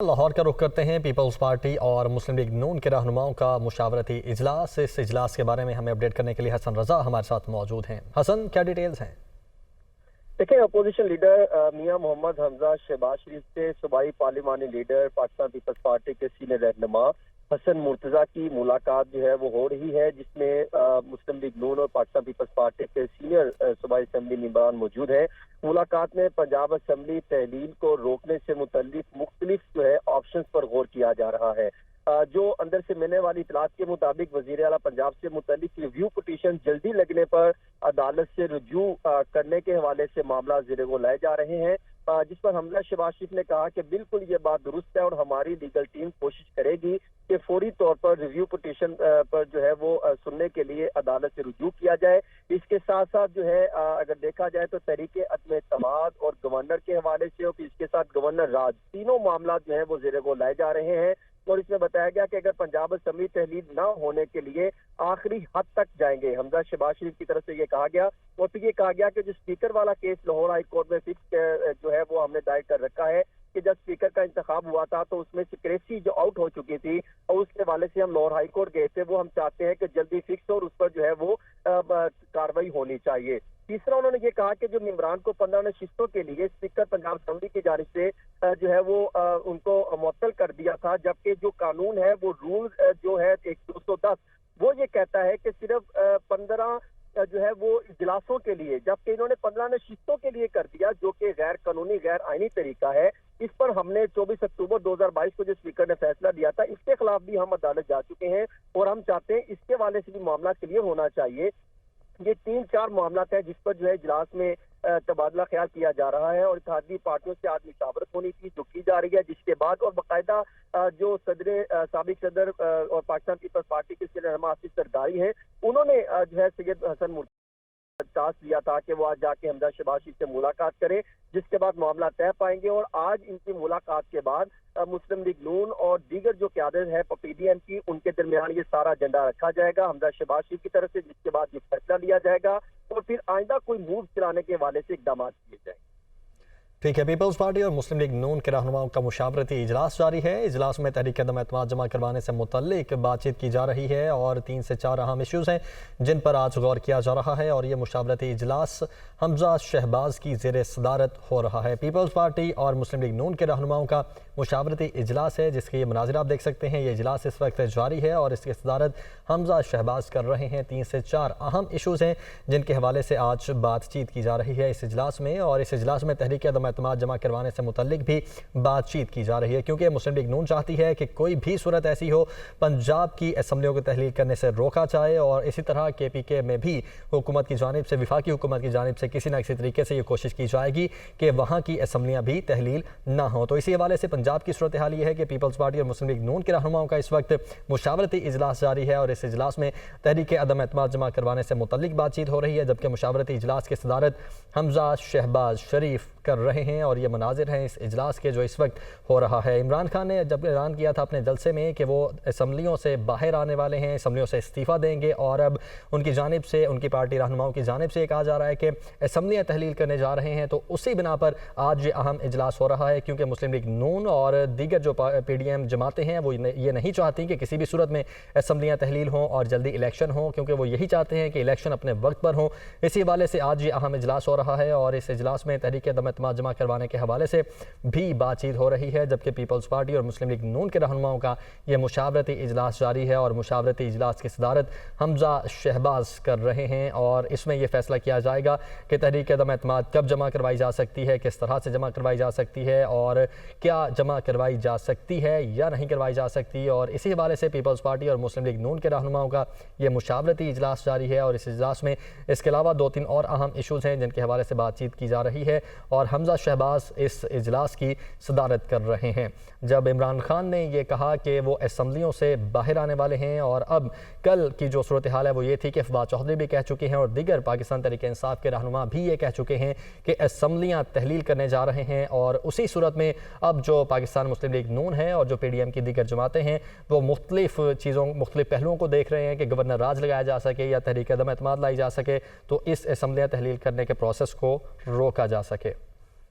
लाहौर का रुख करते हैं। पीपल्स पार्टी और मुस्लिम लीग नून के रहनुमाओं का मुशावरती इजलास। इस इजलास के बारे में हमें अपडेट करने के लिए हसन रजा हमारे साथ मौजूद हैं। हसन, क्या डिटेल्स हैं? देखिए, अपोजिशन लीडर मियां मोहम्मद हमजा शहबाज शरीफ से सूबाई पार्लिमानी लीडर पाकिस्तान पीपल्स पार्टी के सीनियर रहनुमा हसन मुर्तजा की मुलाकात जो है वो हो रही है, जिसमें मुस्लिम लीग नून और पाकिस्तान पीपल्स पार्टी के सीनियर सूबाई असेंबली मेंबरान मौजूद हैं। मुलाकात में पंजाब असेंबली तहलील को रोकने से मुतल्लिक मुख्तलिफ जो है ऑप्शन पर गौर किया जा रहा है। जो अंदर से मिलने वाली इतलात के मुताबिक वजीर आला पंजाब से मुतल्लिक रिव्यू पिटीशन जल्दी लगने पर अदालत से रुजू करने के हवाले से मामला ज़ेरे गौर लाए जा रहे हैं, जिस पर हमजा शहबाज शरीफ ने कहा कि बिल्कुल ये बात दुरुस्त है और हमारी लीगल टीम कोशिश करेगी कि फौरी तौर पर रिव्यू पिटीशन पर जो है वो सुनने के लिए अदालत से रुजू किया जाए। इसके साथ साथ जो है अगर देखा जाए तो तहरीके अदम इत्तेमाद और गवर्नर के हवाले से और इसके साथ गवर्नर राज, तीनों मामला जो है वो ज़ेरे गौर लाए जा रहे हैं। और इसमें बताया गया कि अगर पंजाब असेंबली तहलील न होने के लिए आखिरी हद तक जाएंगे। हमजा शहबाज शरीफ की तरफ से ये कहा गया और फिर ये कहा गया कि जो स्पीकर वाला केस लाहौर हाई कोर्ट में फिक्स जो है वो हमने दायर कर रखा है कि जब स्पीकर का इंतखाब हुआ था तो उसमें सिक्रेसी जो आउट हो चुकी थी और उसके हवाले से हम लाहौर हाई कोर्ट गए थे, वो हम चाहते हैं कि जल्दी फिक्स हो और उस पर जो है वो कार्रवाई होनी चाहिए। तीसरा, उन्होंने ये कहा कि जो मेंबरान को 15 नशिस्तों के लिए स्पीकर पंजाब असेंबली की जानिब से जो है वो उनको मुअत्तल कर दिया था, जबकि जो कानून है वो रूल जो है 210 वो ये कहता है कि सिर्फ 15 जो है वो इजलासों के लिए, जबकि इन्होंने 15 नशिस्तों के लिए कर दिया, जो कि गैर कानूनी गैर आईनी तरीका है। इस पर हमने 24 अक्टूबर 2022 को जो स्पीकर ने फैसला दिया था, इसके खिलाफ भी हम अदालत जा चुके हैं और हम चाहते हैं इसके हवाले से भी मामला क्लियर होना चाहिए। ये 3-4 मामला है जिस पर जो है इजलास में तबादला ख्याल किया जा रहा है और इत्तेहादी पार्टियों से आज मुशावरत होनी थी जो की जा रही है, जिसके बाद और बाकायदा जो साबिक सदर और पाकिस्तान पीपल्स पार्टी के सीनियर रहनुमा आसिफ जरदारी हैं, उन्होंने जो है सैयद हसन मुर्तजा टास्क दिया था कि वो आज जाके हमजा शहबाज शरीफ से मुलाकात करें, जिसके बाद मामला तय पाएंगे। और आज इनकी मुलाकात के बाद मुस्लिम लीग नून और दीगर जो क़यादत है PDM की, उनके दरमियान ये सारा एजेंडा रखा जाएगा हमजा शहबाज शरीफ की तरफ से, जिसके बाद ये फैसला लिया जाएगा और फिर आइंदा कोई मूव चलाने के हवाले से इकदाम किए जाएंगे। ठीक है। पीपल्स पार्टी और मुस्लिम लीग नून के रहनुमाओं का मुशावरती इजलास जारी है। इजलास में तहरीक अदम एतमाद जमा करवाने से मुतल्लिक बातचीत की जा रही है और 3 से 4 अहम इशूज़ हैं जिन पर आज गौर किया जा रहा है और ये मुशावरती इजलास हमजा शहबाज की ज़ेर सदारत हो रहा है। पीपल्स पार्टी और मुस्लिम लीग नून के रहनुमाओं का मुशावरती इजलास है, जिसके ये मनाजिर आप देख सकते हैं। ये इजलास इस वक्त जारी है और इसकी सदारत हमजा शहबाज कर रहे हैं। 3 से 4 अहम इशूज़ हैं जिनके हवाले से आज बातचीत की जा रही है इस इजलास में, और इस इजलास में तहरीक अदम एतमाद जमा करवाने से मुतल्लिक भी बातचीत की जा रही है, क्योंकि मुस्लिम लीग नून चाहती है कि कोई भी सूरत ऐसी हो पंजाब की असम्बलियों को तहलील करने से रोका जाए और इसी तरह KPK में भी हुकूमत की जानिब से, वफाकी हुकूमत की जानिब से किसी न किसी तरीके से ये कोशिश की जाएगी कि वहाँ की असम्बलियाँ भी तहलील ना हो। तो इसी हवाले से पंजाब की सूरत हाल ये है कि पीपल्स पार्टी और मुस्लिम लीग नून के रहनुमाओं का इस वक्त मुशावरती इजलास जारी है और इस इजलास में तहरीक अदम एतमाद जमा करवाने से मुतल्लिक बातचीत हो रही है, जबकि मुशावरती इजलास की सदारत हमजा शहबाज शरीफ कर रहे हैं। और ये मनाजिर हैं इस इजलास के जो इस वक्त हो रहा है। इमरान खान ने जब ऐलान किया था अपने जलसे में कि वो असम्बलियों से बाहर आने वाले हैं, असम्बलियों से इस्तीफ़ा देंगे, और अब उनकी जानिब से, उनकी पार्टी रहनुमाओं की जानिब से कहा जा रहा है कि असम्बलियाँ तहलील करने जा रहे हैं। तो उसी बिना पर आज ये अहम इजलास हो रहा है, क्योंकि मुस्लिम लीग नून और दीगर जो PDM जमातें हैं वो ये नहीं चाहती कि किसी भी सूरत में असम्बलियाँ तहलील हों और जल्दी इलेक्शन हो, क्योंकि वो यही चाहते हैं कि इलेक्शन अपने वक्त पर हो। इसी हवाले से आज ये अहम इजलास हो रहा है और इस इजलास में तहरीक अदम एतमाद जमा करवाने के हवाले से भी बातचीत हो रही है, जबकि पीपल्स पार्टी और मुस्लिम लीग नून के रहनुमाओं का ये मुशावरती इजलास जारी है और मुशावरती इजलास की सदारत हमजा शहबाज कर रहे हैं। और इसमें यह फैसला किया जाएगा कि तहरीक अदम एतमाद कब जमा करवाई जा सकती है, किस तरह से जमा करवाई जा सकती है और क्या जमा करवाई जा सकती है या नहीं करवाई जा सकती। और इसी हवाले से पीपल्स पार्टी और मुस्लिम लीग नून के रहनुमाओं का ये मुशावरती इजलास जारी है और इस इजलास में इसके अलावा 2-3 और अहम इशूज़ हैं जिनके हवाले से बातचीत की जा रही है और हमजा शहबाज इस इजलास की सदारत कर रहे हैं। जब इमरान खान ने यह कहा कि वो असम्बलियों से बाहर आने वाले हैं, और अब कल की जो सूरत हाल है वो ये थी कि फवाद चौधरी भी कह चुके हैं और दीगर पाकिस्तान तहरीक इंसाफ के रहनुमा भी ये कह चुके हैं कि असम्बलियाँ तहलील करने जा रहे हैं। और उसी सूरत में अब जो पाकिस्तान मुस्लिम लीग नून है और जो PDM की दीगर जमातें हैं वो मुख्तलिफ चीज़ों, मुख्तलिफ पहलुओं को देख रहे हैं कि गवर्नर राज लगाया जा सके या तहरीक अदम एतमाद लाई जा सके, तो इस असम्बलियाँ तहलील करने के प्रोसेस को रोका जा सके।